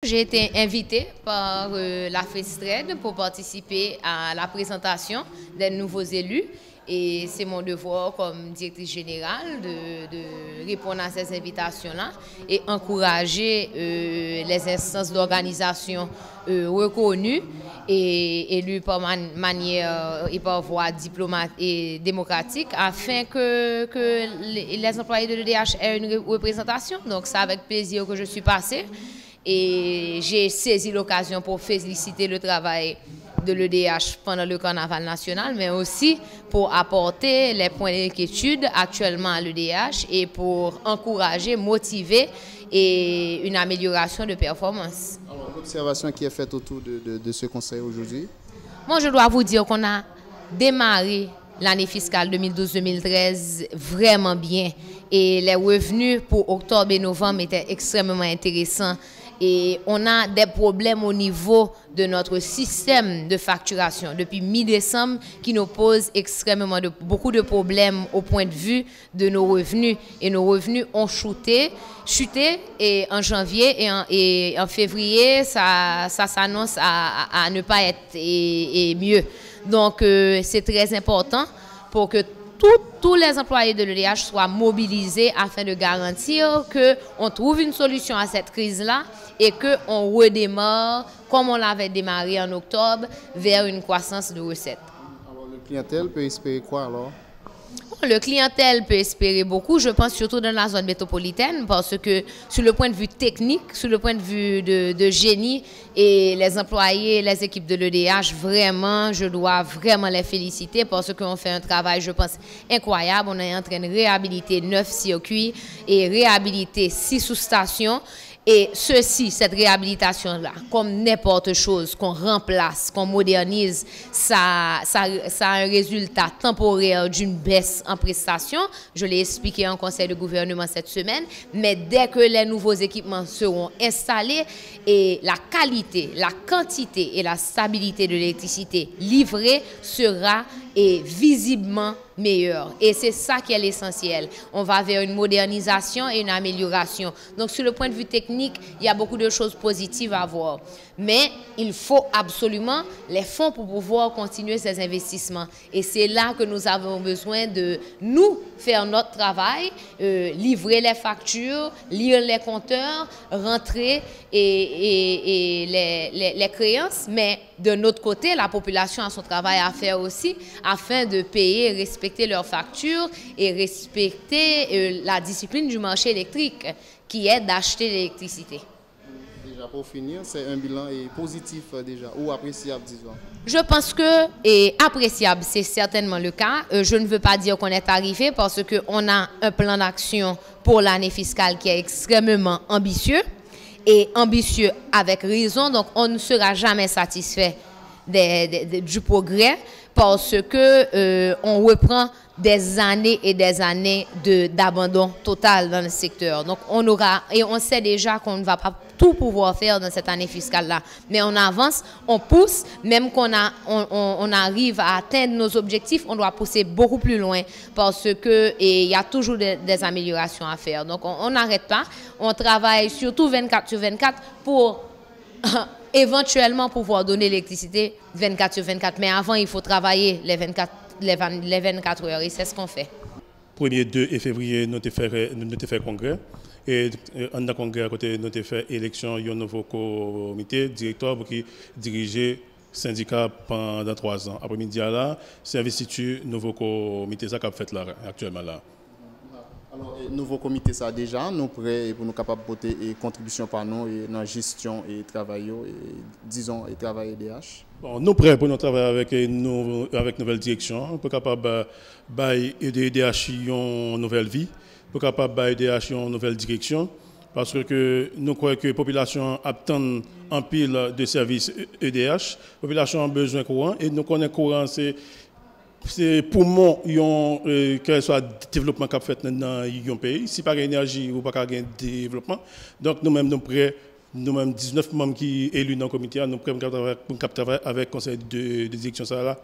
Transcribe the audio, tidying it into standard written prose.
J'ai été invitée par la FESTRED pour participer à la présentation des nouveaux élus et c'est mon devoir comme directrice générale de répondre à ces invitations-là et encourager les instances d'organisation reconnues et élues par manière et par voie diplomate et démocratique afin que les employés de l'EDH aient une représentation. Donc c'est avec plaisir que je suis passée. Et j'ai saisi l'occasion pour féliciter le travail de l'EDH pendant le carnaval national, mais aussi pour apporter les points d'inquiétude actuellement à l'EDH et pour encourager, motiver et une amélioration de performance. Alors, l'observation qui est faite autour de ce conseil aujourd'hui? Moi, je dois vous dire qu'on a démarré l'année fiscale 2012-2013 vraiment bien et les revenus pour octobre et novembre étaient extrêmement intéressants. Et on a des problèmes au niveau de notre système de facturation depuis mi-décembre qui nous pose beaucoup de problèmes au point de vue de nos revenus. Et nos revenus ont chuté et en janvier et en février, ça s'annonce à ne pas être mieux. Donc c'est très important pour que tous les employés de l'EDH soient mobilisés afin de garantir qu'on trouve une solution à cette crise-là et qu'on redémarre, comme on l'avait démarré en octobre, vers une croissance de recettes. Alors, le clientèle peut espérer quoi alors? Le clientèle peut espérer beaucoup, je pense surtout dans la zone métropolitaine, parce que sur le point de vue technique, sur le point de vue de génie, et les employés, les équipes de l'EDH, vraiment, je dois vraiment les féliciter parce qu'on fait un travail, je pense, incroyable. On est en train de réhabiliter 9 circuits et réhabiliter 6 sous-stations. Et cette réhabilitation-là, comme n'importe chose qu'on remplace, qu'on modernise, ça a un résultat temporaire d'une baisse en prestations. Je l'ai expliqué en conseil de gouvernement cette semaine. Mais dès que les nouveaux équipements seront installés, et la qualité, la quantité et la stabilité de l'électricité livrée sera visiblement meilleure. Et c'est ça qui est l'essentiel. On va vers une modernisation et une amélioration. Donc sur le point de vue technique, il y a beaucoup de choses positives à voir. Mais il faut absolument les fonds pour pouvoir continuer ces investissements. Et c'est là que nous avons besoin de nous faire notre travail, livrer les factures, lire les compteurs, rentrer et les créances. Mais de notre côté, la population a son travail à faire aussi afin de payer, respecter leurs factures et respecter la discipline du marché électrique qui est d'acheter l'électricité. Déjà pour finir, c'est un bilan positif déjà ou appréciable, disons. Je pense que appréciable, c'est certainement le cas. Je ne veux pas dire qu'on est arrivé parce qu'on a un plan d'action pour l'année fiscale qui est extrêmement ambitieux et ambitieux avec raison. Donc on ne sera jamais satisfait du progrès parce que on reprend des années et des années d'abandon total dans le secteur. Donc on sait déjà qu'on ne va pas tout pouvoir faire dans cette année fiscale-là. Mais on avance, on pousse, même qu'on arrive à atteindre nos objectifs, on doit pousser beaucoup plus loin parce que il y a toujours des améliorations à faire. Donc on n'arrête pas, on travaille surtout 24 sur 24 pour éventuellement pouvoir donner l'électricité 24 sur 24. Mais avant, il faut travailler les 24 heures et c'est ce qu'on fait. 1er 2 février, nous avons fait congrès. Et en congrès, à côté, nous avons fait élection d'un nouveau comité directeur qui dirigeait le syndicat pendant 3 ans. Après-midi, c'est investiture nouveau comité ça qu'a fait là, actuellement là. Alors, le nouveau comité, ça déjà, nous prêts pour nous capables de porter et contribution par nous et dans la gestion et travail, disons, et travail EDH. Bon, nous prêts pour nous travailler avec nouvelle direction, pour capable d'aider EDH une nouvelle vie, pour capable d'aider EDH une nouvelle direction, parce que nous croyons que la population attend en pile de services EDH, la population a besoin de courant, et nous connaissons courant, c'est pour moi, quel soit le développement qu'a fait dans le pays. Si pas d'énergie ou pas de développement, donc nous-mêmes, nous-mêmes 19 membres qui sont élus dans le comité, nous sommes prêts pour travailler avec le conseil de direction.